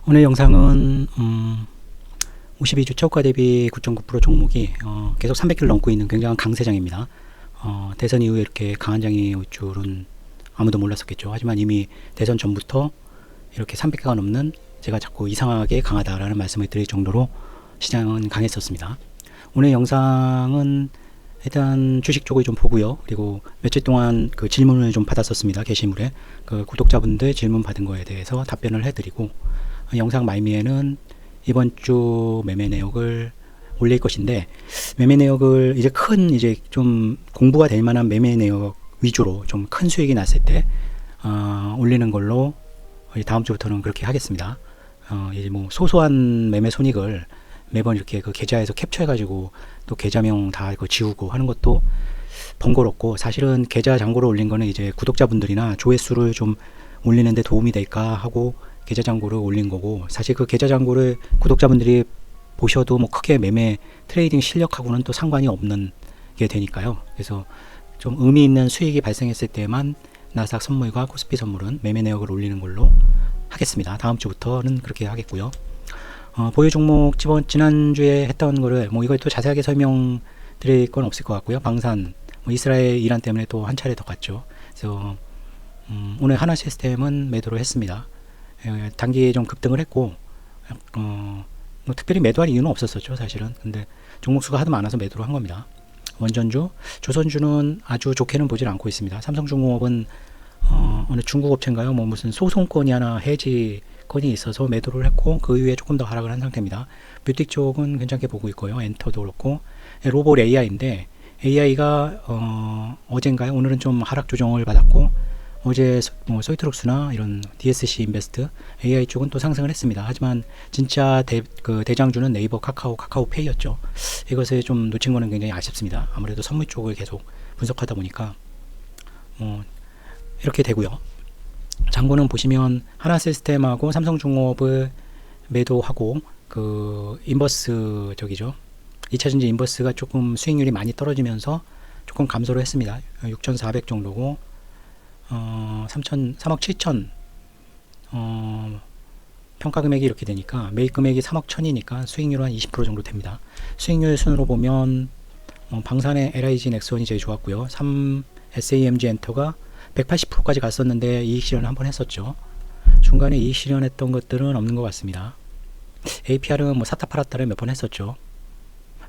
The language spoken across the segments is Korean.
오늘 영상은 52주 최고가 대비 9.9% 종목이 계속 300개를 넘고 있는 굉장한 강세장입니다. 대선 이후에 이렇게 강한 장이 올 줄은 아무도 몰랐었겠죠. 하지만 이미 대선 전부터 이렇게 300개가 넘는, 제가 자꾸 이상하게 강하다라는 말씀을 드릴 정도로 시장은 강했었습니다. 오늘 영상은 일단 주식 쪽을 좀 보고요. 그리고 며칠 동안 그 질문을 좀 받았었습니다. 게시물에 그 구독자분들 질문 받은 거에 대해서 답변을 해드리고, 영상 말미에는 이번 주 매매 내역을 올릴 것인데, 매매 내역을 이제 좀 공부가 될 만한 매매 내역 위주로 좀 큰 수익이 났을 때 올리는 걸로 다음 주부터는 그렇게 하겠습니다. 이제 뭐 소소한 매매 손익을 매번 이렇게 그 계좌에서 캡처해가지고 또 계좌명 다 지우고 하는 것도 번거롭고, 사실은 계좌 잔고를 올린 거는 이제 구독자분들이나 조회수를 좀 올리는데 도움이 될까 하고 계좌 잔고를 올린 거고, 사실 그 계좌 잔고를 구독자분들이 보셔도 뭐 크게 매매 트레이딩 실력하고는 또 상관이 없는 게 되니까요. 그래서 좀 의미 있는 수익이 발생했을 때만 나스닥 선물과 코스피 선물은 매매 내역을 올리는 걸로 하겠습니다. 다음 주부터는 그렇게 하겠고요. 보유 종목 지난주에 했던 거를 뭐 이걸 또 자세하게 설명드릴 건 없을 것 같고요. 방산, 뭐 이스라엘 이란 때문에 또 한 차례 더 갔죠. 그래서 오늘 하나 시스템은 매도를 했습니다. 단기에 좀 급등을 했고, 뭐 특별히 매도할 이유는 없었었죠, 사실은. 근데 종목수가 하도 많아서 매도를 한 겁니다. 원전주, 조선주는 아주 좋게는 보질 않고 있습니다. 삼성중공업은 어느 중국 업체인가요? 뭐 무슨 소송건이 하나, 해지건이 있어서 매도를 했고, 그 이후에 조금 더 하락을 한 상태입니다. 뷰티 쪽은 괜찮게 보고 있고요. 엔터도 그렇고. 로봇 AI인데, AI가 어젠가요? 오늘은 좀 하락 조정을 받았고, 어제 뭐 소이트록스나 이런 DSC 인베스트 AI 쪽은 또 상승을 했습니다. 하지만 진짜 대장주는 네이버, 카카오페이였죠. 이것을 좀 놓친 거는 굉장히 아쉽습니다. 아무래도 선물 쪽을 계속 분석하다 보니까 이렇게 되고요. 장고는 보시면 하나시스템하고 삼성중공업을 매도하고, 그 인버스 저기죠, 2차전지 인버스가 조금 수익률이 많이 떨어지면서 조금 감소를 했습니다. 6,400 정도고, 3억 7천 평가 금액이 이렇게 되니까 매입 금액이 3억 1천이니까 수익률은 한 20% 정도 됩니다. 수익률 순으로 보면 방산의 LIG 넥스원이 제일 좋았고요. SAMG 엔터가 180%까지 갔었는데 이익 실현을 한번 했었죠. 중간에 이익 실현했던 것들은 없는 것 같습니다. APR은 뭐 샀다 팔았다를 몇 번 했었죠.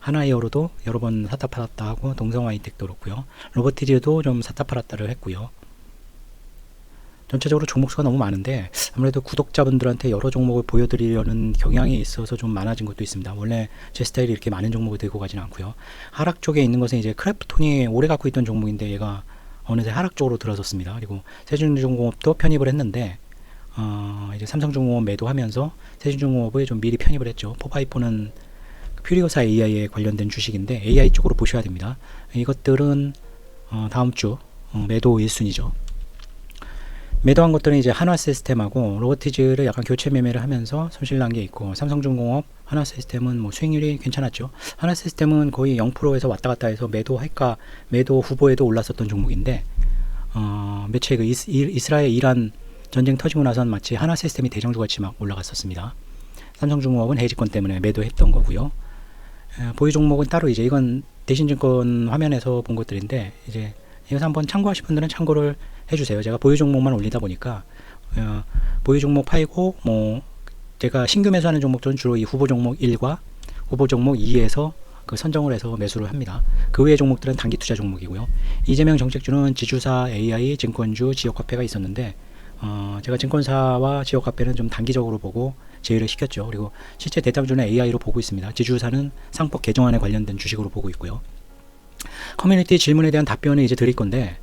하나이어로도 여러 번 샀다 팔았다 하고, 동성화이텍도 그렇고요. 로보티즈도 좀 샀다 팔았다를 했고요. 전체적으로 종목수가 너무 많은데 아무래도 구독자분들한테 여러 종목을 보여드리려는 경향이 있어서 좀 많아진 것도 있습니다. 원래 제 스타일이 이렇게 많은 종목을 들고 가지는 않고요. 하락 쪽에 있는 것은 이제 크래프톤이 오래 갖고 있던 종목인데 얘가 어느새 하락 쪽으로 들어섰습니다. 그리고 세준중공업도 편입을 했는데 이제 삼성중공업 매도하면서 세준중공업을 좀 미리 편입을 했죠. 포바이포는 퓨리오사 AI에 관련된 주식인데 AI 쪽으로 보셔야 됩니다. 이것들은 다음 주 매도 1순위죠. 매도한 것들은 이제 한화시스템하고 로보티즈를 약간 교체 매매를 하면서 손실 난 게 있고, 삼성중공업, 한화시스템은 뭐 수익률이 괜찮았죠. 한화시스템은 거의 0%에서 왔다 갔다 해서 매도할까, 매도 후보에도 올랐었던 종목인데, 며칠 그 이스라엘 이란 전쟁 터지고 나선 마치 한화시스템이 대장주 같이 막 올라갔었습니다. 삼성중공업은 해지권 때문에 매도했던 거고요. 보유 종목은 따로 이제 이건 대신증권 화면에서 본 것들인데, 이제 이것을 한번 참고하실 분들은 참고를 해주세요. 제가 보유 종목만 올리다 보니까 보유 종목 팔고, 뭐 제가 신규 매수하는 종목들은 주로 이 후보 종목 1과 후보 종목 2에서 그 선정을 해서 매수를 합니다. 그 외의 종목들은 단기 투자 종목이고요. 이재명 정책주는 지주사, AI, 증권주, 지역화폐가 있었는데 제가 증권사와 지역화폐는 좀 단기적으로 보고 제외를 시켰죠. 그리고 실제 대장주는 AI로 보고 있습니다. 지주사는 상법 개정안에 관련된 주식으로 보고 있고요. 커뮤니티 질문에 대한 답변을 이제 드릴 건데,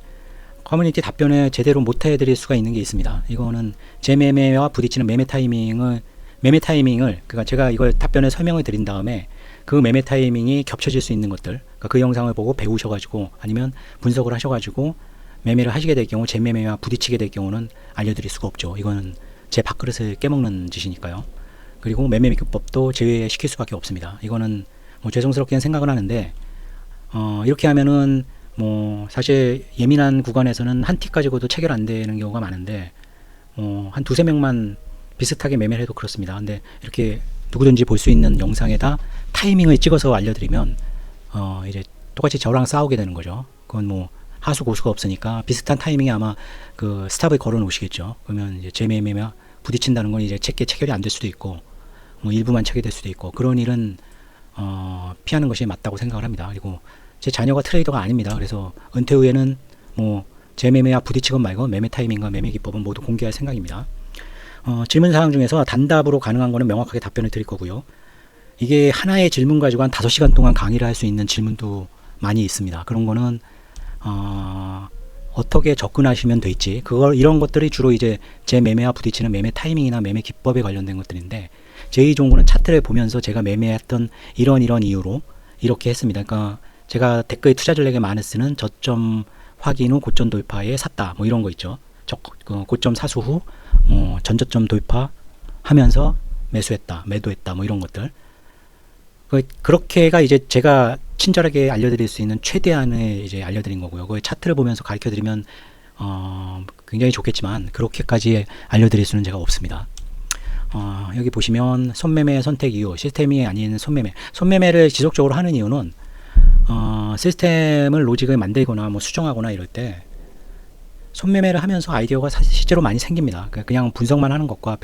커뮤니티 답변을 제대로 못 해드릴 수가 있는 게 있습니다. 이거는 제 매매와 부딪히는 매매 타이밍을 그러니까 제가 이걸 답변을 설명을 드린 다음에 그 매매 타이밍이 겹쳐질 수 있는 것들, 그러니까 그 영상을 보고 배우셔가지고 아니면 분석을 하셔가지고 매매를 하시게 될 경우, 제 매매와 부딪히게 될 경우는 알려드릴 수가 없죠. 이거는 제 밥그릇을 깨먹는 짓이니까요. 그리고 매매 기법도 제외시킬 수밖에 없습니다. 이거는 뭐 죄송스럽게는 생각을 하는데, 이렇게 하면은 뭐 사실 예민한 구간에서는 한 티 가지고도 체결 안 되는 경우가 많은데, 한 두세 명만 비슷하게 매매를 해도 그렇습니다. 근데 이렇게 누구든지 볼 수 있는 영상에다 타이밍을 찍어서 알려드리면 이제 똑같이 저랑 싸우게 되는 거죠. 그건 뭐 하수 고수가 없으니까 비슷한 타이밍에 아마 그 스탑을 걸어 놓으시겠죠. 그러면 이제 제 매매와 부딪힌다는 건 이제 제게 체결이 안 될 수도 있고 뭐 일부만 체결될 수도 있고 그런 일은 피하는 것이 맞다고 생각을 합니다. 그리고 제 자녀가 트레이더가 아닙니다. 그래서 은퇴 후에는 뭐 제 매매와 부딪히건 말건 매매 타이밍과 매매 기법은 모두 공개할 생각입니다. 질문 사항 중에서 단답으로 가능한 거는 명확하게 답변을 드릴 거고요. 이게 하나의 질문 가지고 한 5시간 동안 강의를 할 수 있는 질문도 많이 있습니다. 그런 거는 어떻게 접근하시면 될지 이런 것들이 주로 이제 제 매매와 부딪히는 매매 타이밍이나 매매 기법에 관련된 것들인데 제 좋은 거는 차트를 보면서 제가 매매했던 이런 이유로 이렇게 했습니다. 그러니까 제가 댓글에 투자 전략에 많이 쓰는 저점 확인 후 고점 돌파에 샀다 뭐 이런 거 있죠. 고점 사수 후 전저점 돌파하면서 매수했다 매도했다 뭐 이런 것들 그렇게가 이제 제가 친절하게 알려드릴 수 있는 최대한의 이제 알려드린 거고요. 그 차트를 보면서 가르쳐드리면 굉장히 좋겠지만 그렇게까지 알려드릴 수는 제가 없습니다. 여기 보시면 손매매 선택 이유 시스템이 아닌 손매매를 지속적으로 하는 이유는 시스템을 로직을 만들거나 뭐 수정하거나 이럴 때 손매매를 하면서 아이디어가 실제로 많이 생깁니다. 그냥 분석만 하는 것과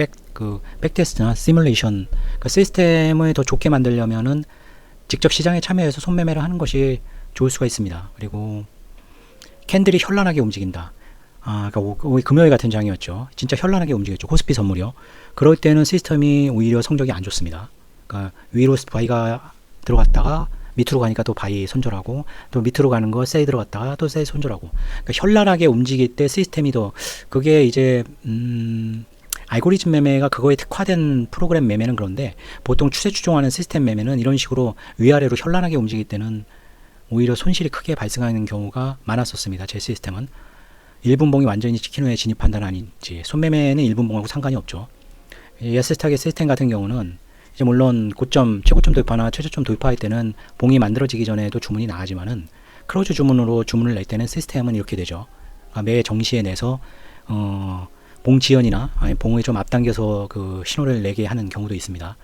백테스트나 시뮬레이션 시스템을 더 좋게 만들려면은 직접 시장에 참여해서 손매매를 하는 것이 좋을 수가 있습니다. 그리고 캔들이 현란하게 움직인다. 그러니까 금요일 같은 장이었죠. 진짜 현란하게 움직였죠. 코스피 선물이요. 그럴 때는 시스템이 오히려 성적이 안 좋습니다. 그러니까 위로 바이가 들어갔다가 밑으로 가니까 또 바이 손절하고 또 밑으로 가는 거 세이 들어갔다가 또 세이 손절하고 그러니까 현란하게 움직일 때 시스템이 더 그게 이제 알고리즘 매매가 그거에 특화된 프로그램 매매는 그런데 보통 추세 추종하는 시스템 매매는 이런 식으로 위아래로 현란하게 움직일 때는 오히려 손실이 크게 발생하는 경우가 많았었습니다. 제 시스템은 1분봉이 완전히 찍힌 후에 진입한다는 아닌지 손매매는 1분봉하고 상관이 없죠. 예스스탁의 시스템 같은 경우는 이제 물론 최고점 돌파나 최저점 돌파할 때는 봉이 만들어지기 전에도 주문이 나가지만은 크로즈 주문으로 주문을 낼 때는 시스템은 이렇게 되죠. 매 정시에 내서 봉 지연이나 봉을 좀 앞당겨서 그 신호를 내게 하는 경우도 있습니다.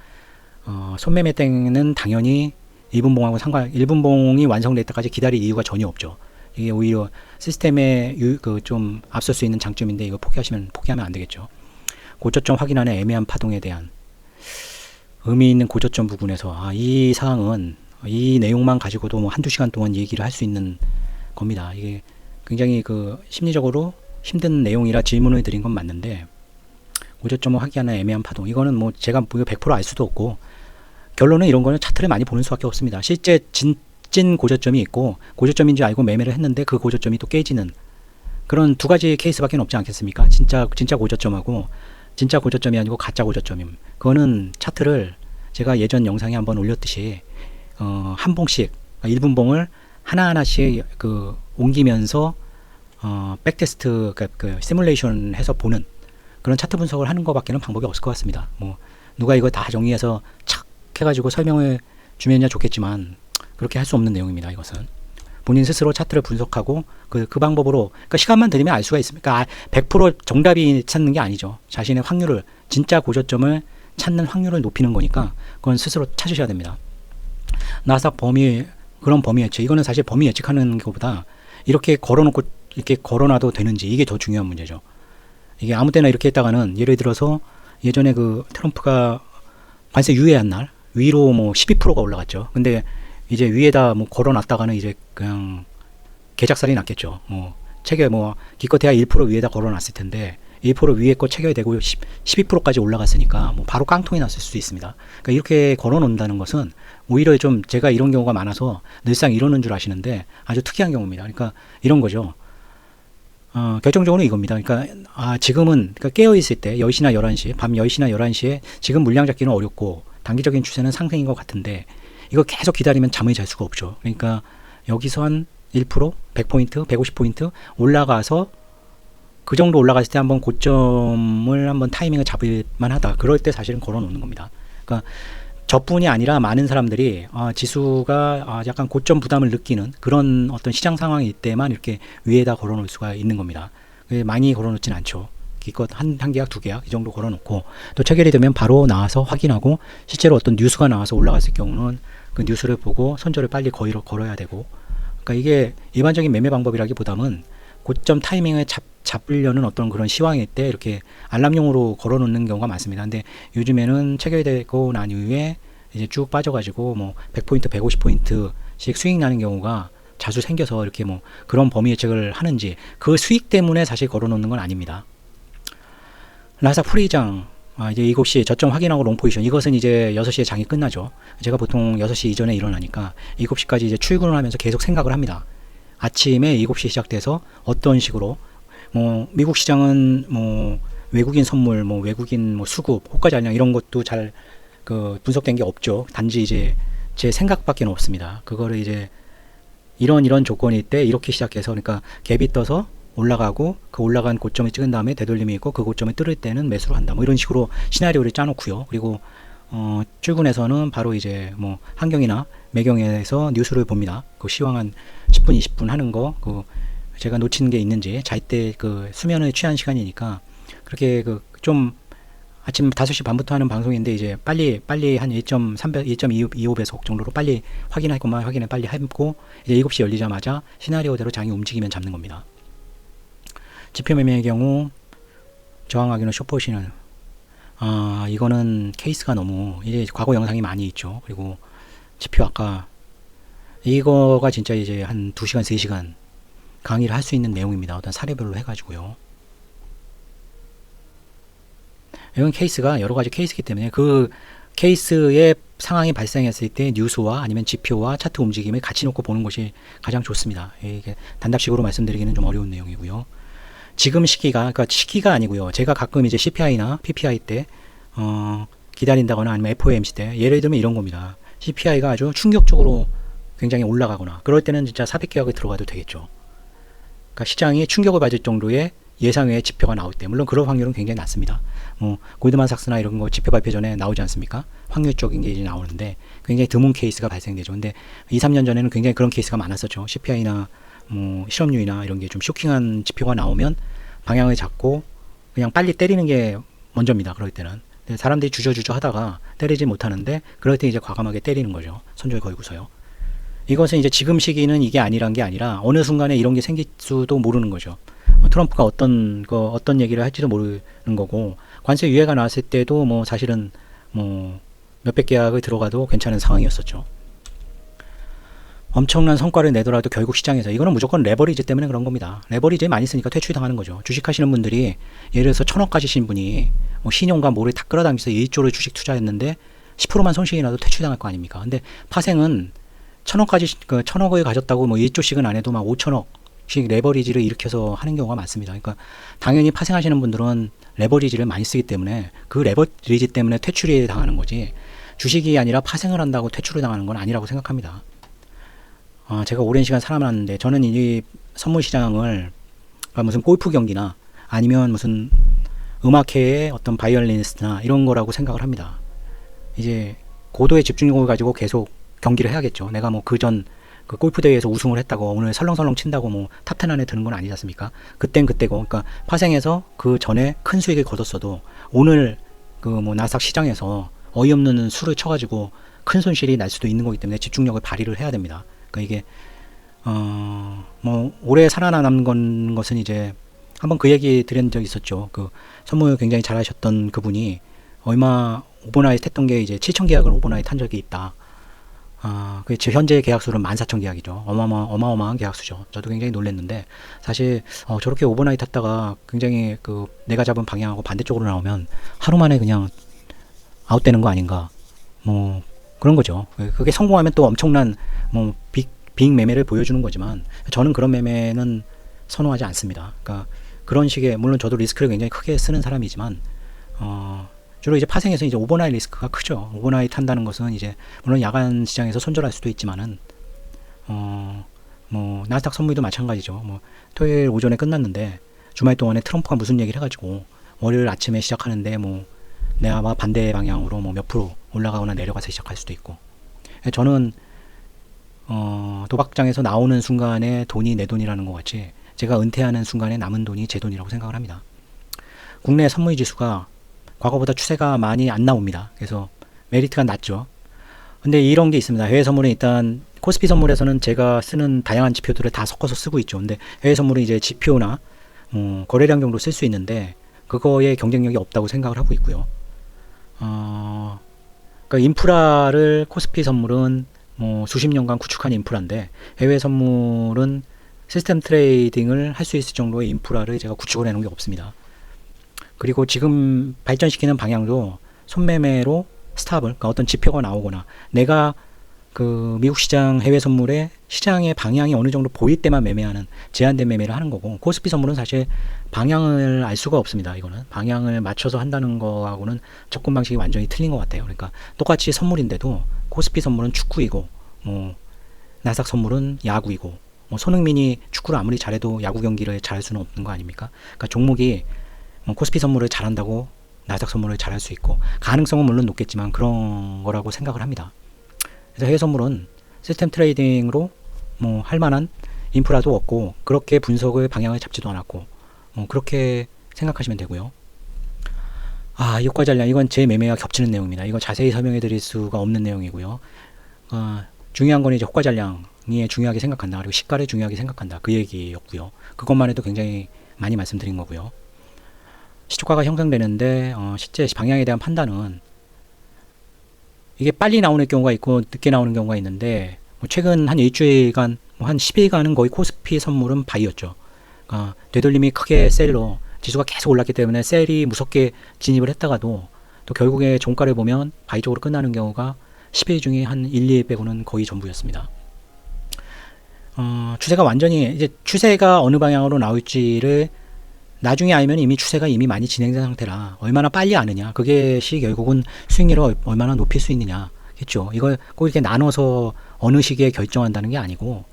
손매매 때는 당연히 1분봉이 완성될 때까지 기다릴 이유가 전혀 없죠. 이게 오히려 시스템에 좀 앞설 수 있는 장점인데 이거 포기하면 안 되겠죠. 고저점 확인하는 애매한 파동에 대한 의미 있는 고저점 부분에서 이 사항은 이 내용만 가지고도 뭐 한두 시간 동안 얘기를 할 수 있는 겁니다. 이게 굉장히 심리적으로 힘든 내용이라 질문을 드린 건 맞는데 고저점을 확인하는 애매한 파동 이거는 뭐 제가 100% 알 수도 없고 결론은 이런 거는 차트를 많이 보는 수밖에 없습니다. 실제 찐 고저점이 있고 고저점인 줄 알고 매매를 했는데 그 고저점이 또 깨지는 그런 두 가지 케이스밖에 없지 않겠습니까? 진짜 고저점하고 진짜 고저점이 아니고 가짜 고저점임. 그거는 차트를 제가 예전 영상에 한번 올렸듯이 한 봉씩 1분봉을 하나하나씩 옮기면서 백테스트 시뮬레이션 해서 보는 그런 차트 분석을 하는 것밖에는 방법이 없을 것 같습니다. 뭐 누가 이거 다 정리해서 착 해가지고 설명을 주면야 좋겠지만 그렇게 할 수 없는 내용입니다. 이것은 본인 스스로 차트를 분석하고 그 방법으로 시간만 들이면 알 수가 있습니다. 100% 정답이 찾는 게 아니죠. 자신의 확률을 진짜 고저점을 찾는 확률을 높이는 거니까 그건 스스로 찾으셔야 됩니다. 나스닥 그런 범위 예측 이거는 사실 범위 예측하는 것보다 이렇게 걸어놓고 이렇게 걸어놔도 되는지 이게 더 중요한 문제죠. 이게 아무 때나 이렇게 했다가는 예를 들어서 예전에 트럼프가 관세 유예한 날 위로 뭐 12%가 올라갔죠. 근데 이제 위에다 뭐 걸어놨다가는 이제 그냥 개작살이 났겠죠. 체결 기껏해야 1% 위에다 걸어놨을 텐데 1% 위에 거 체결되고 12%까지 올라갔으니까 바로 깡통이 났을 수도 있습니다. 그러니까 이렇게 걸어놓는다는 것은 오히려 좀 제가 이런 경우가 많아서 늘상 이러는 줄 아시는데 아주 특이한 경우입니다. 그러니까 이런 거죠. 결정적으로 이겁니다. 그러니까 지금은 깨어 있을 때 10시나 11시, 밤 10시나 11시에 지금 물량 잡기는 어렵고 단기적인 추세는 상승인 것 같은데 이거 계속 기다리면 잠을 잘 수가 없죠. 그러니까 여기서 한 1%, 100포인트, 150포인트 올라가서 그 정도 올라갔을 때 한번 고점을 한번 타이밍을 잡을 만하다. 그럴 때 사실은 걸어 놓는 겁니다. 그러니까 저뿐이 아니라 많은 사람들이 지수가 약간 고점 부담을 느끼는 그런 어떤 시장 상황일 때만 이렇게 위에다 걸어 놓을 수가 있는 겁니다. 많이 걸어 놓진 않죠. 기껏 한 계약, 두 계약 이 정도 걸어놓고 또 체결이 되면 바로 나와서 확인하고 실제로 어떤 뉴스가 나와서 올라갔을 경우는 그 뉴스를 보고 손절을 빨리 걸어야 되고 그러니까 이게 일반적인 매매 방법이라기보다는 고점 타이밍을 잡으려는 어떤 그런 시황일 때 이렇게 알람용으로 걸어놓는 경우가 많습니다. 근데 요즘에는 체결되고 난 이후에 이제 쭉 빠져가지고 뭐 100포인트, 150포인트씩 수익 나는 경우가 자주 생겨서 이렇게 뭐 그런 범위 예측을 하는지 그 수익 때문에 사실 걸어놓는 건 아닙니다. 나스닥 프리장 이제 7시 저점 확인하고 롱 포지션 이것은 이제 6시에 장이 끝나죠. 제가 보통 6시 이전에 일어나니까 7시까지 이제 출근을 하면서 계속 생각을 합니다. 아침에 7시 시작돼서 어떤 식으로 뭐 미국 시장은 뭐 외국인 선물 뭐 외국인 뭐 수급 호가 잔량 이런 것도 잘 그 분석된 게 없죠. 단지 이제 제 생각밖에 없습니다. 그거를 이제 이런 조건일 때 이렇게 시작해서 그러니까 갭이 떠서 올라가고 그 올라간 고점을 찍은 다음에 되돌림이 있고 그 고점을 뚫을 때는 매수를 한다. 뭐 이런 식으로 시나리오를 짜놓고요. 그리고 출근해서는 바로 이제 뭐 한경이나 매경에서 뉴스를 봅니다. 그 시황 한 10분, 20분 하는 거, 그 제가 놓친 게 있는지 잘 때 그 수면을 취한 시간이니까 그렇게 그 좀 아침 5시 반부터 하는 방송인데 이제 빨리 한 1.25배속 정도로 빨리 확인할 것만 확인해 빨리 하고 이제 7시 열리자마자 시나리오대로 장이 움직이면 잡는 겁니다. 지표 매매의 경우 저항하기는 숏포지션은 이거는 케이스가 너무 이제 과거 영상이 많이 있죠. 그리고 지표 아까 이거가 진짜 이제 한 2시간 3시간 강의를 할 수 있는 내용입니다. 어떤 사례별로 해가지고요. 이건 케이스가 여러 가지 케이스이기 때문에 그 케이스의 상황이 발생했을 때 뉴스와 아니면 지표와 차트 움직임을 같이 놓고 보는 것이 가장 좋습니다. 이게 단답식으로 말씀드리기는 좀 어려운 내용이고요. 지금 시기가 그러니까 시기가 아니고요. 제가 가끔 이제 CPI나 PPI 때 기다린다거나 아니면 FOMC 때 예를 들면 이런 겁니다. CPI가 아주 충격적으로 굉장히 올라가거나 그럴 때는 진짜 400개약을 들어가도 되겠죠. 그러니까 시장이 충격을 받을 정도의 예상외의 지표가 나올 때 물론 그럴 확률은 굉장히 낮습니다. 골드만삭스나 이런 거 지표 발표 전에 나오지 않습니까? 확률적인 게 이제 나오는데 굉장히 드문 케이스가 발생되죠. 근데 2, 3년 전에는 굉장히 그런 케이스가 많았었죠. CPI나 뭐 실업률이나 이런 게 좀 쇼킹한 지표가 나오면 방향을 잡고 그냥 빨리 때리는 게 먼저입니다. 그럴 때는. 근데 사람들이 주저주저 하다가 때리지 못하는데 그럴 때 이제 과감하게 때리는 거죠. 손절 걸고서요. 이것은 이제 지금 시기는 이게 아니란 게 아니라 어느 순간에 이런 게 생길 수도 모르는 거죠. 트럼프가 어떤 얘기를 할지도 모르는 거고 관세 유예가 나왔을 때도 뭐 사실은 뭐 몇백 계약을 들어가도 괜찮은 상황이었었죠. 엄청난 성과를 내더라도 결국 시장에서 이거는 무조건 레버리지 때문에 그런 겁니다. 레버리지 많이 쓰니까 퇴출이 당하는 거죠. 주식하시는 분들이 예를 들어서 1,000억 가지신 분이 뭐 신용과 뭐를 다 끌어당겨서 1조를 주식 투자했는데 10%만 손실이 나도 퇴출당할 거 아닙니까? 근데 파생은 1,000억을 가졌다고 뭐 1조씩은 안 해도 막 5,000억씩 레버리지를 일으켜서 하는 경우가 많습니다. 그러니까 당연히 파생하시는 분들은 레버리지를 많이 쓰기 때문에 그 레버리지 때문에 퇴출이 당하는 거지 주식이 아니라 파생을 한다고 퇴출을 당하는 건 아니라고 생각합니다. 제가 오랜 시간 살아왔는데 저는 이 선물 시장을 그러니까 무슨 골프 경기나 아니면 무슨 음악회의 어떤 바이올리니스트나 이런 거라고 생각을 합니다. 이제 고도의 집중력을 가지고 계속 경기를 해야겠죠. 내가 뭐 그전 그 골프 대회에서 우승을 했다고 오늘 설렁설렁 친다고 뭐 탑10 안에 드는 건 아니지 않습니까? 그땐 그때고 그러니까 파생해서 그 전에 큰 수익을 거뒀어도 오늘 그 뭐 나스닥 시장에서 어이없는 수를 쳐가지고 큰 손실이 날 수도 있는 거기 때문에 집중력을 발휘를 해야 됩니다. 그러니까 이게 뭐 올해 살아남은 것은 이제 한번 그 얘기 드린 적이 있었죠. 그 선물 굉장히 잘하셨던 그분이 얼마 오버나잇 했던 게 이제 7,000 계약을 오버나잇 한 적이 있다. 그 현재 계약수는 14,000 계약이죠. 어마어마한 계약수죠. 저도 굉장히 놀랐는데 사실 저렇게 오버나잇 했다가 굉장히 그 내가 잡은 방향하고 반대쪽으로 나오면 하루 만에 그냥 아웃되는 거 아닌가. 뭐 그런 거죠. 그게 성공하면 또 엄청난 뭐 빅 매매를 보여주는 거지만 저는 그런 매매는 선호하지 않습니다. 그러니까 그런 식의 물론 저도 리스크를 굉장히 크게 쓰는 사람이지만 주로 이제 파생해서 이제 오버나잇 리스크가 크죠. 오버나잇 한다는 것은 이제 물론 야간 시장에서 손절할 수도 있지만은 뭐 나스닥 선물도 마찬가지죠. 뭐 토요일 오전에 끝났는데 주말 동안에 트럼프가 무슨 얘기를 해가지고 월요일 아침에 시작하는데 뭐 내가 막 반대 방향으로 뭐 몇 프로 올라가거나 내려가서 시작할 수도 있고 저는 도박장에서 나오는 순간에 돈이 내 돈이라는 것 같이 제가 은퇴하는 순간에 남은 돈이 제 돈이라고 생각을 합니다. 국내 선물 지수가 과거보다 추세가 많이 안 나옵니다. 그래서 메리트가 낮죠. 근데 이런 게 있습니다. 해외 선물은 일단 코스피 선물에서는 제가 쓰는 다양한 지표들을 다 섞어서 쓰고 있죠. 근데 해외 선물은 이제 지표나 거래량 정도 쓸 수 있는데 그거에 경쟁력이 없다고 생각을 하고 있고요. 그러니까 인프라를 코스피 선물은 뭐 수십 년간 구축한 인프라인데 해외 선물은 시스템 트레이딩을 할 수 있을 정도의 인프라를 제가 구축을 해놓은 게 없습니다. 그리고 지금 발전시키는 방향도 손매매로 스탑을, 그러니까 어떤 지표가 나오거나 내가 그 미국 시장 해외 선물의 시장의 방향이 어느 정도 보일 때만 매매하는 제한된 매매를 하는 거고, 코스피 선물은 사실 방향을 알 수가 없습니다. 이거는 방향을 맞춰서 한다는 거하고는 접근 방식이 완전히 틀린 것 같아요. 그러니까 똑같이 선물인데도 코스피 선물은 축구이고 뭐 나스닥 선물은 야구이고, 뭐 손흥민이 축구를 아무리 잘해도 야구 경기를 잘할 수는 없는 거 아닙니까? 그러니까 종목이 뭐 코스피 선물을 잘한다고 나스닥 선물을 잘할 수 있고, 가능성은 물론 높겠지만 그런 거라고 생각을 합니다. 그래서 해외 선물은 시스템 트레이딩으로 뭐 할 만한 인프라도 없고 그렇게 분석을 방향을 잡지도 않았고, 그렇게 생각하시면 되고요. 효과 잔량, 이건 제 매매와 겹치는 내용입니다. 이거 자세히 설명해 드릴 수가 없는 내용이고요. 중요한 건 이제 호가 잔량이 중요하게 생각한다, 그리고 시가를 중요하게 생각한다, 그 얘기였고요. 그것만 해도 굉장히 많이 말씀드린 거고요. 시초가가 형성되는데 실제 방향에 대한 판단은 이게 빨리 나오는 경우가 있고 늦게 나오는 경우가 있는데, 최근 한 일주일간, 한 10일간은 거의 코스피 선물은 바이였죠. 되돌림이 크게 셀로, 지수가 계속 올랐기 때문에 셀이 무섭게 진입을 했다가도 또 결국에 종가를 보면 바이 쪽으로 끝나는 경우가 10일 중에 한 1, 2일 빼고는 거의 전부였습니다. 추세가 완전히, 이제 추세가 어느 방향으로 나올지를 나중에 알면 이미 추세가 이미 많이 진행된 상태라 얼마나 빨리 아느냐, 그것이 결국은 수익률을 얼마나 높일 수 있느냐 겠죠. 이걸 꼭 이렇게 나눠서 어느 시기에 결정한다는 게 아니고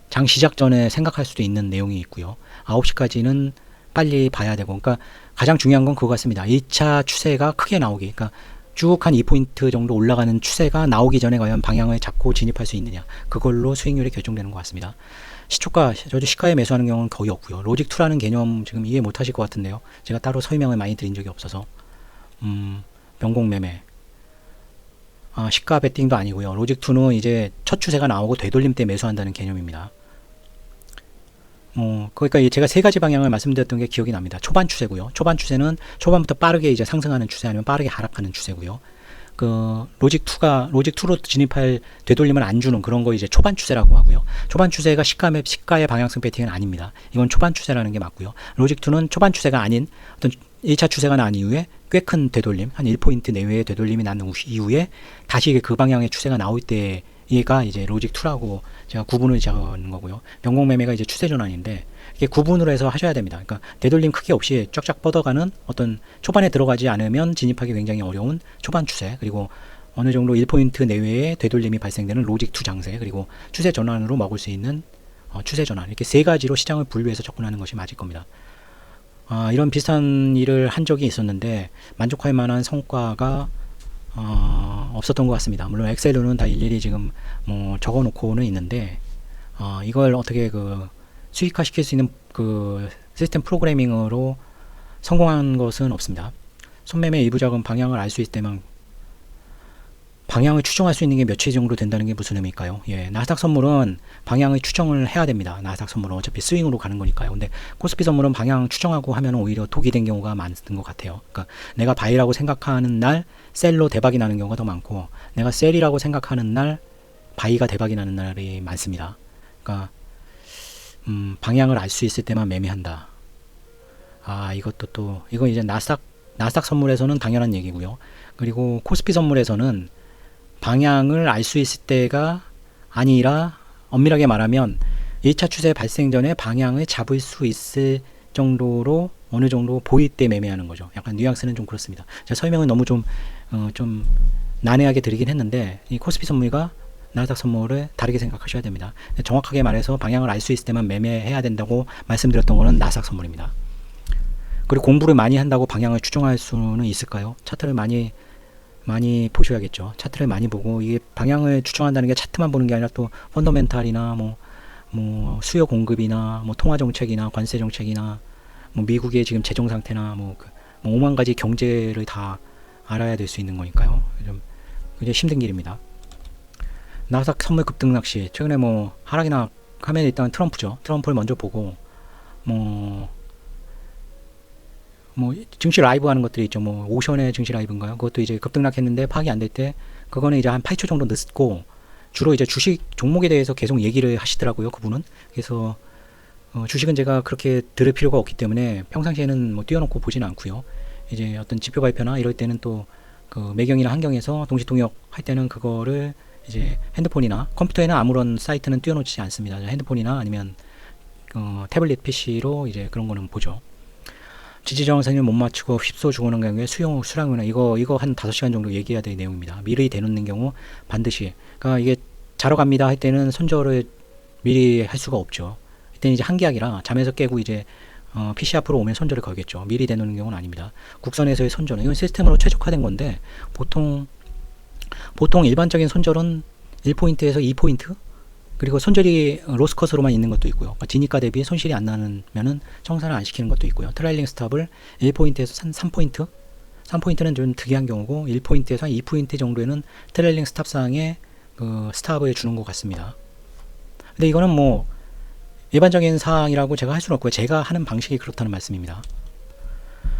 장 시작 전에 생각할 수도 있는 내용이 있고요. 9시까지는 빨리 봐야 되고, 그러니까 가장 중요한 건 그거 같습니다. 1차 추세가 크게 나오기, 그러니까 쭉 한 2포인트 정도 올라가는 추세가 나오기 전에 과연 방향을 잡고 진입할 수 있느냐, 그걸로 수익률이 결정되는 것 같습니다. 시초가, 저도 시가에 매수하는 경우는 거의 없고요. 로직2라는 개념 지금 이해 못 하실 것 같은데요. 제가 따로 설명을 많이 드린 적이 없어서. 변곡매매. 시가 베팅도 아니고요. 로직2는 이제 첫 추세가 나오고 되돌림 때 매수한다는 개념입니다. 그러니까 제가 세 가지 방향을 말씀드렸던 게 기억이 납니다. 초반 추세고요. 초반 추세는 초반부터 빠르게 이제 상승하는 추세, 아니면 빠르게 하락하는 추세고요. 로직2로 진입할 되돌림을 안 주는 그런 거 이제 초반 추세라고 하고요. 초반 추세가 시가의 방향성 배팅은 아닙니다. 이건 초반 추세라는 게 맞고요. 로직2는 초반 추세가 아닌 어떤 1차 추세가 난 이후에 꽤 큰 되돌림, 한 1포인트 내외의 되돌림이 난 이후에 다시 그 방향의 추세가 나올 때 얘가 이제 로직2라고 제가 구분을 지어는 거고요. 변곡매매가 이제 추세 전환인데, 이게 구분을 해서 하셔야 됩니다. 그러니까 되돌림 크기 없이 쫙쫙 뻗어가는 어떤, 초반에 들어가지 않으면 진입하기 굉장히 어려운 초반 추세, 그리고 어느 정도 1포인트 내외의 되돌림이 발생되는 로직2 장세, 그리고 추세 전환으로 먹을 수 있는 추세 전환, 이렇게 세 가지로 시장을 분류해서 접근하는 것이 맞을 겁니다. 이런 비슷한 일을 한 적이 있었는데 만족할 만한 성과가 없었던 것 같습니다. 물론 엑셀로는 다 일일이 지금 뭐 적어 놓고는 있는데, 이걸 어떻게 수익화 시킬 수 있는 시스템 프로그래밍으로 성공한 것은 없습니다. 손매매 일부 자금 방향을 알 수 있을 때만, 방향을 추정할 수 있는 게 며칠 정도 된다는 게 무슨 의미일까요? 나스닥 선물은 방향을 추정을 해야 됩니다. 나스닥 선물은 어차피 스윙으로 가는 거니까요. 근데 코스피 선물은 방향 추정하고 하면 오히려 독이 된 경우가 많은 것 같아요. 그러니까 내가 바이라고 생각하는 날 셀로 대박이 나는 경우가 더 많고, 내가 셀이라고 생각하는 날 바이가 대박이 나는 날이 많습니다. 그러니까 방향을 알 수 있을 때만 매매한다. 이건 이제 나스닥 선물에서는 당연한 얘기고요. 그리고 코스피 선물에서는 방향을 알 수 있을 때가 아니라, 엄밀하게 말하면 1차 추세 발생 전에 방향을 잡을 수 있을 정도로 어느 정도 보일 때 매매하는 거죠. 약간 뉘앙스는 좀 그렇습니다. 제가 설명을 너무 좀 난해하게 드리긴 했는데, 이 코스피 선물과 나스닥 선물을 다르게 생각하셔야 됩니다. 정확하게 말해서 방향을 알 수 있을 때만 매매해야 된다고 말씀드렸던 거는 나스닥 선물입니다. 그리고 공부를 많이 한다고 방향을 추정할 수는 있을까요? 차트를 많이 보셔야겠죠. 차트를 많이 보고, 이게 방향을 추정한다는 게 차트만 보는 게 아니라 또 펀더멘탈이나 뭐 수요 공급이나 뭐 통화 정책이나 관세 정책이나 뭐 미국의 지금 재정 상태나 뭐 5만 가지 경제를 다 알아야 될 수 있는 거니까요. 좀 굉장히 힘든 길입니다. 나스닥 선물 급등락 시 최근에 뭐 하락이나 하면 일단 트럼프죠. 트럼프를 먼저 보고 뭐 증시 라이브 하는 것들이 있죠. 뭐 오션의 증시 라이브인가요? 그것도 이제 급등락했는데 파악이 안 될 때 그거는 이제 한 8초 정도 늦고 주로 이제 주식 종목에 대해서 계속 얘기를 하시더라고요. 그분은. 그래서 주식은 제가 그렇게 들을 필요가 없기 때문에 평상시에는 뭐 띄워놓고 보지는 않고요. 이제 어떤 지표 발표나 이럴 때는 또 그 매경이나 한경에서 동시통역 할 때는 그거를 이제 핸드폰이나 컴퓨터에는 아무런 사이트는 띄워놓지 않습니다. 핸드폰이나 아니면 태블릿 PC로 이제 그런 거는 보죠. 지지저항선을 못 맞추고 휩소 죽어오는 경우에 수량이나 이거 한 5시간 정도 얘기해야 될 내용입니다. 미리 대놓는 경우 반드시. 그러니까 이게 자러 갑니다 할 때는 손절을 미리 할 수가 없죠. 이때는 이제 한계약이라 잠에서 깨고 이제 PC 앞으로 오면 손절을 걸겠죠. 미리 대놓는 경우는 아닙니다. 국선에서의 손절은 이건 시스템으로 최적화된 건데 보통 일반적인 손절은 1포인트에서 2포인트 그리고 손절이 로스컷으로만 있는 것도 있고요. 그러니까 진입가 대비 손실이 안 나면은 청산을 안 시키는 것도 있고요. 트레일링 스탑을 1포인트에서 3포인트 3포인트는 좀 특이한 경우고 1포인트에서 한 2포인트 정도에는 트레일링 스탑상에 그 스탑을 주는 것 같습니다. 근데 이거는 뭐 일반적인 사항이라고 제가 할 수는 없고요. 제가 하는 방식이 그렇다는 말씀입니다.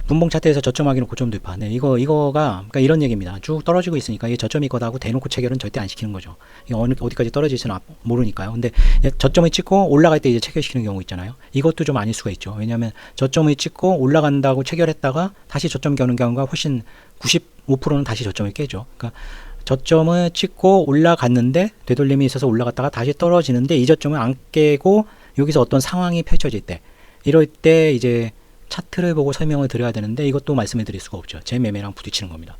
분봉 차트에서 저점 확인 후 고점 돌파. 네, 이거가 그러니까 이런 얘기입니다. 쭉 떨어지고 있으니까 이게 저점일 거다고 대놓고 체결은 절대 안 시키는 거죠. 이게 어디까지 떨어질지는 모르니까요. 근데 저점을 찍고 올라갈 때 이제 체결시키는 경우 있잖아요. 이것도 좀 아닐 수가 있죠. 왜냐하면 저점을 찍고 올라간다고 체결했다가 다시 저점 겨는 경우가 훨씬 95%는 다시 저점을 깨죠. 그러니까 저점을 찍고 올라갔는데 되돌림이 있어서 올라갔다가 다시 떨어지는데 이 저점을 안 깨고 여기서 어떤 상황이 펼쳐질 때 이럴 때 이제 차트를 보고 설명을 드려야 되는데 이것도 말씀을 드릴 수가 없죠. 제 매매랑 부딪히는 겁니다.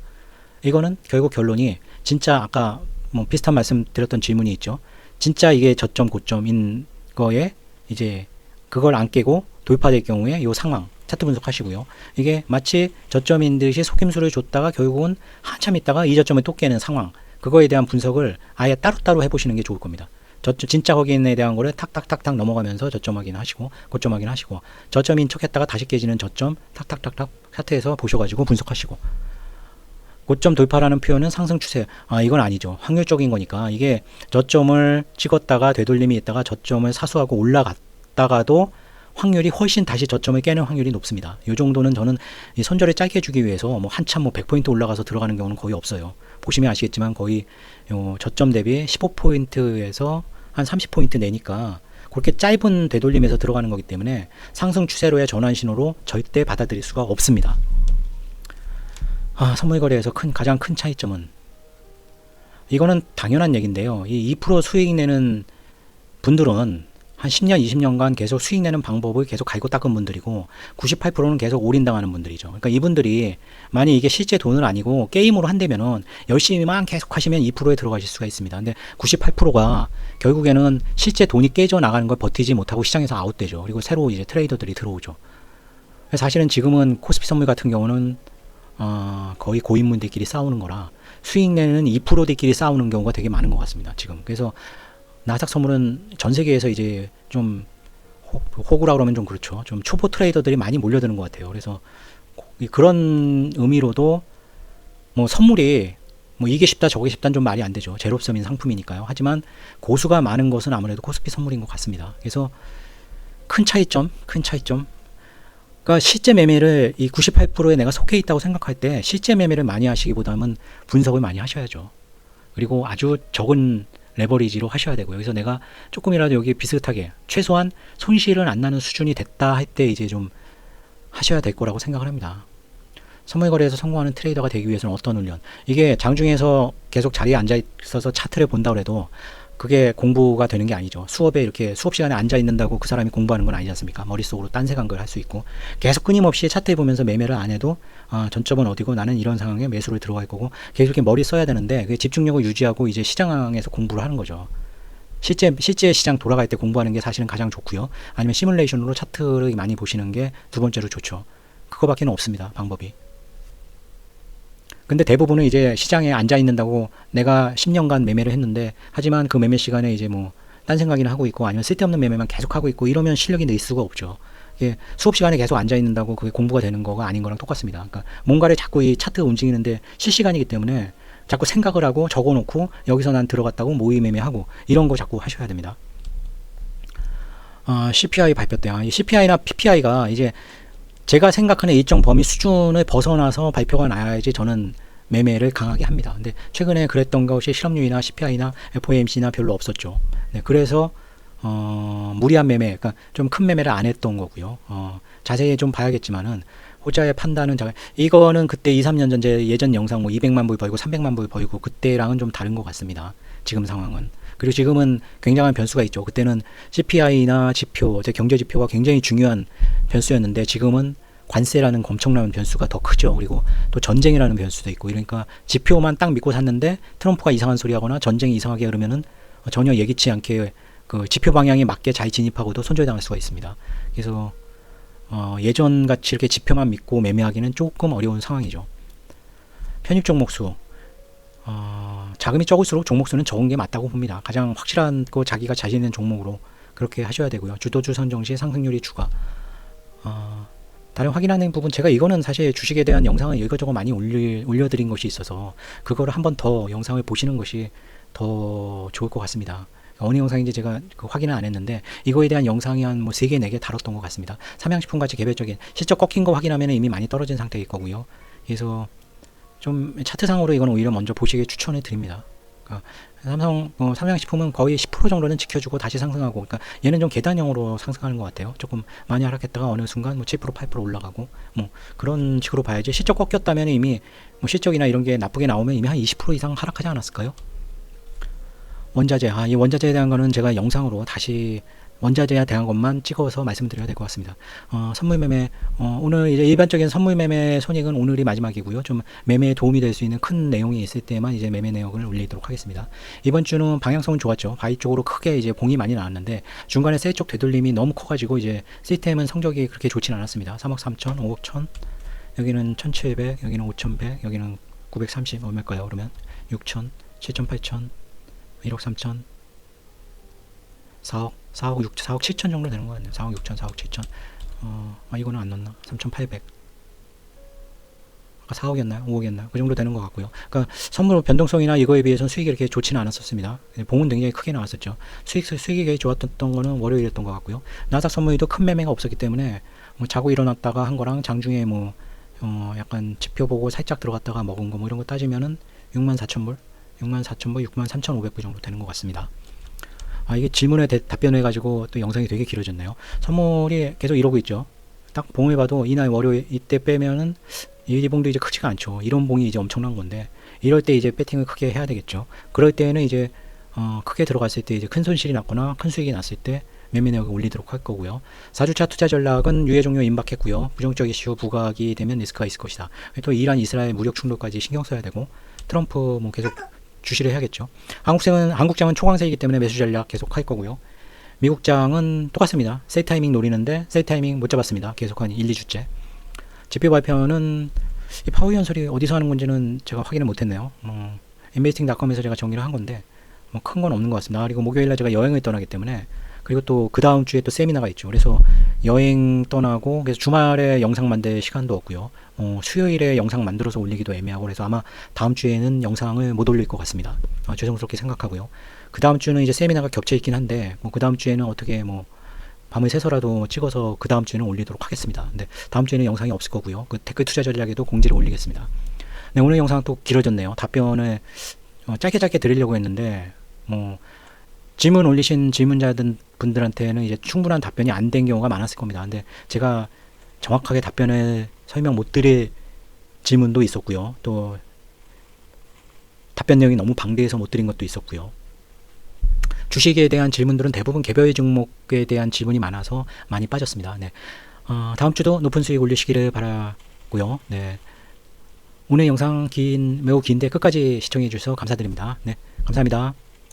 이거는 결국 결론이 진짜 아까 뭐 비슷한 말씀 드렸던 질문이 있죠. 진짜 이게 저점 고점인 거에 이제 그걸 안 깨고 돌파될 경우에 이 상황 차트 분석하시고요. 이게 마치 저점인 듯이 속임수를 줬다가 결국은 한참 있다가 이 저점을 또 깨는 상황 그거에 대한 분석을 아예 따로따로 해보시는 게 좋을 겁니다. 진짜 거기에 대한 거를 탁탁탁탁 넘어가면서 저점 확인하시고 고점 확인하시고 저점인 척했다가 다시 깨지는 저점 탁탁탁탁 차트에서 보셔가지고 분석하시고 고점 돌파라는 표현은 상승 추세 이건 아니죠. 확률적인 거니까 이게 저점을 찍었다가 되돌림이 있다가 저점을 사수하고 올라갔다가도 확률이 훨씬 다시 저점을 깨는 확률이 높습니다. 이 정도는 저는 이 손절을 짧게 해주기 위해서 뭐 한참 100포인트 올라가서 들어가는 경우는 거의 없어요. 보시면 아시겠지만 거의 요 저점 대비 15포인트에서 한 30포인트 내니까 그렇게 짧은 되돌림에서 들어가는 거기 때문에 상승 추세로의 전환 신호로 절대 받아들일 수가 없습니다. 선물 거래에서 가장 큰 차이점은 이거는 당연한 얘기인데요. 이 2% 수익 내는 분들은 한 10년, 20년간 계속 수익 내는 방법을 계속 갈고 닦은 분들이고 98%는 계속 올인당하는 분들이죠. 그러니까 이분들이 만약 이게 실제 돈은 아니고 게임으로 한다면은 열심히만 계속 하시면 2%에 들어가실 수가 있습니다. 근데 98%가 결국에는 실제 돈이 깨져 나가는 걸 버티지 못하고 시장에서 아웃되죠. 그리고 새로 이제 트레이더들이 들어오죠. 사실은 지금은 코스피 선물 같은 경우는 거의 고인물들끼리 싸우는 거라 수익 내는 2%들끼리 싸우는 경우가 되게 많은 것 같습니다. 지금. 그래서 나스닥 선물은 전 세계에서 이제 좀 호구라 그러면 좀 그렇죠. 좀 초보 트레이더들이 많이 몰려드는 것 같아요. 그래서 그런 의미로도 뭐 선물이 뭐 이게 쉽다 저게 쉽다는 좀 말이 안 되죠. 제로섬인 상품이니까요. 하지만 고수가 많은 것은 아무래도 코스피 선물인 것 같습니다. 그래서 큰 차이점. 그러니까 실제 매매를 이 98%에 내가 속해 있다고 생각할 때 실제 매매를 많이 하시기보다는 분석을 많이 하셔야죠. 그리고 아주 적은 레버리지로 하셔야 되고요. 그래서 내가 조금이라도 여기 비슷하게 최소한 손실은 안 나는 수준이 됐다 할 때 이제 좀 하셔야 될 거라고 생각을 합니다. 선물 거래에서 성공하는 트레이더가 되기 위해서는 어떤 훈련? 이게 장중에서 계속 자리에 앉아 있어서 차트를 본다 그래도 그게 공부가 되는 게 아니죠. 수업에 이렇게 수업 시간에 앉아 있는다고 그 사람이 공부하는 건 아니지 않습니까? 머릿속으로 딴색한 걸 할 수 있고 계속 끊임없이 차트에 보면서 매매를 안 해도 전점은 어디고 나는 이런 상황에 매수를 들어갈 거고 계속 이렇게 머리 써야 되는데 그 집중력을 유지하고 이제 시장에서 공부를 하는 거죠. 실제 시장 돌아갈 때 공부하는 게 사실은 가장 좋고요. 아니면 시뮬레이션으로 차트를 많이 보시는 게 두 번째로 좋죠. 그거밖에는 없습니다. 방법이. 근데 대부분은 이제 시장에 앉아 있는다고 내가 10년간 매매를 했는데 하지만 그 매매 시간에 이제 뭐 딴 생각이나 하고 있고 아니면 쓸데없는 매매만 계속 하고 있고 이러면 실력이 늘 수가 없죠. 이게 수업 시간에 계속 앉아 있는다고 그게 공부가 되는 거가 아닌 거랑 똑같습니다. 그러니까 뭔가를 자꾸 이 차트 움직이는데 실시간이기 때문에 자꾸 생각을 하고 적어놓고 여기서 난 들어갔다고 모의매매하고 이런 거 자꾸 하셔야 됩니다. CPI 발표 때 이 CPI나 PPI가 이제 제가 생각하는 일정 범위 수준을 벗어나서 발표가 나야지 저는 매매를 강하게 합니다. 근데 최근에 그랬던 것이 실업률이나 CPI나 FOMC나 별로 없었죠. 네, 그래서 무리한 매매, 그러니까 좀 큰 매매를 안 했던 거고요. 자세히 좀 봐야겠지만은 호자의 판단은 이거는 그때 2, 3년 전 제 예전 영상 뭐 200만 불 벌고 300만 불 벌고 그때랑은 좀 다른 것 같습니다. 지금 상황은. 그리고 지금은 굉장한 변수가 있죠. 그때는 CPI나 지표, 경제 지표가 굉장히 중요한 변수였는데 지금은 관세라는 엄청난 변수가 더 크죠. 그리고 또 전쟁이라는 변수도 있고 이러니까 지표만 딱 믿고 샀는데 트럼프가 이상한 소리 하거나 전쟁이 이상하게 그러면은 전혀 예기치 않게 그 지표 방향에 맞게 잘 진입하고도 손절당할 수가 있습니다. 그래서 예전같이 이렇게 지표만 믿고 매매하기는 조금 어려운 상황이죠. 편입 종목수 자금이 적을수록 종목수는 적은 게 맞다고 봅니다. 가장 확실한 거 자기가 자신 있는 종목으로 그렇게 하셔야 되고요. 주도주 선정시 상승률이 추가. 다른 확인하는 부분 제가 이거는 사실 주식에 대한 영상을 이것저것 많이 올려드린 것이 있어서 그거를 한번 더 영상을 보시는 것이 더 좋을 것 같습니다. 어느 영상인지 제가 확인은 안 했는데 이거에 대한 영상이 한 뭐 3개, 4개 다뤘던 것 같습니다. 삼양식품같이 개별적인 실적 꺾인 거 확인하면 이미 많이 떨어진 상태일 거고요. 그래서 좀 차트상으로 이건 오히려 먼저 보시길 추천해 드립니다. 그러니까 삼양식품은 거의 10% 정도는 지켜주고 다시 상승하고, 그러니까 얘는 좀 계단형으로 상승하는 것 같아요. 조금 많이 하락했다가 어느 순간 뭐 7%, 8% 올라가고 뭐 그런 식으로 봐야지. 실적 꺾였다면 이미 뭐 실적이나 이런 게 나쁘게 나오면 이미 한 20% 이상 하락하지 않았을까요? 원자재, 이 원자재에 대한 거는 제가 영상으로 다시 원자재에 대한 것만 찍어서 말씀드려야 될 것 같습니다. 선물 매매, 오늘 이제 일반적인 선물 매매 손익은 오늘이 마지막이고요. 좀 매매에 도움이 될 수 있는 큰 내용이 있을 때만 이제 매매 내역을 올리도록 하겠습니다. 이번 주는 방향성은 좋았죠. 바이 쪽으로 크게 이제 봉이 많이 나왔는데 중간에 셀 쪽 되돌림이 너무 커가지고 이제 시스템은 성적이 그렇게 좋진 않았습니다. 3억 3천, 5억 1천, 여기는 1,700, 여기는 5,100, 여기는 930, 얼마일까요? 그러면 6천, 7천, 8천, 1억 3천, 4억 7천 정도 되는 것 같네요. 4억 6천, 4억 7천. 이거는 안 넣나? 3,800. 아까 4억이었나요? 5억이었나요? 그 정도 되는 것 같고요. 그러니까 선물 변동성이나 이거에 비해서는 수익이 이렇게 좋지는 않았었습니다. 봉은 굉장히 크게 나왔었죠. 수익이 굉장히 좋았던 거는 월요일이었던 것 같고요. 나스닥 선물도 큰 매매가 없었기 때문에 뭐 자고 일어났다가 한 거랑 장중에 뭐 약간 지표 보고 살짝 들어갔다가 먹은 거 뭐 이런 거 따지면은 64,000불, 64,000불, 63,500불 정도 되는 것 같습니다. 이게 질문에 답변해가지고 또 영상이 되게 길어졌네요. 선물이 계속 이러고 있죠. 딱 봉을 봐도 이날 월요일 이때 빼면은 이 봉도 이제 크지가 않죠. 이런 봉이 이제 엄청난 건데 이럴 때 이제 배팅을 크게 해야 되겠죠. 그럴 때는 이제 크게 들어갔을 때 이제 큰 손실이 났거나 큰 수익이 났을 때 매매 내역을 올리도록 할 거고요. 4주차 투자 전략은 유예 종료 임박했고요. 부정적 이슈 부각이 되면 리스크가 있을 것이다. 또 이란 이스라엘 무력 충돌까지 신경 써야 되고 트럼프 뭐 계속 주시를 해야겠죠. 한국장은 초강세이기 때문에 매수 전략 계속 할 거고요. 미국장은 똑같습니다. 셀 타이밍 노리는데 셀 타이밍 못 잡았습니다. 계속 한 1, 2주째. 지표 발표는 이 파워 연설이 어디서 하는 건지는 제가 확인을 못했네요. investing.com에서 제가 정리를 한 건데 뭐 큰 건 없는 것 같습니다. 그리고 목요일날 제가 여행을 떠나기 때문에 그리고 또 그 다음 주에 또 세미나가 있죠. 그래서 여행 떠나고 그래서 주말에 영상 만들 시간도 없고요. 수요일에 영상 만들어서 올리기도 애매하고 그래서 아마 다음 주에는 영상을 못 올릴 것 같습니다. 죄송스럽게 생각하고요. 그 다음 주는 이제 세미나가 겹쳐 있긴 한데 뭐 그 다음 주에는 어떻게 뭐 밤을 새서라도 찍어서 그 다음 주에는 올리도록 하겠습니다. 근데 다음 주에는 영상이 없을 거고요. 그 댓글 투자 전략에도 공지를 올리겠습니다. 네, 오늘 영상 또 길어졌네요. 답변을 짧게 드리려고 했는데 뭐 질문 올리신 분들한테는 이제 충분한 답변이 안 된 경우가 많았을 겁니다. 근데 제가 정확하게 답변을 설명 못 드릴 질문도 있었고요. 또 답변 내용이 너무 방대해서 못 드린 것도 있었고요. 주식에 대한 질문들은 대부분 개별 종목에 대한 질문이 많아서 많이 빠졌습니다. 네. 다음 주도 높은 수익 올리시기를 바라고요. 네. 오늘 영상 매우 긴데 끝까지 시청해 주셔서 감사드립니다. 네. 감사합니다.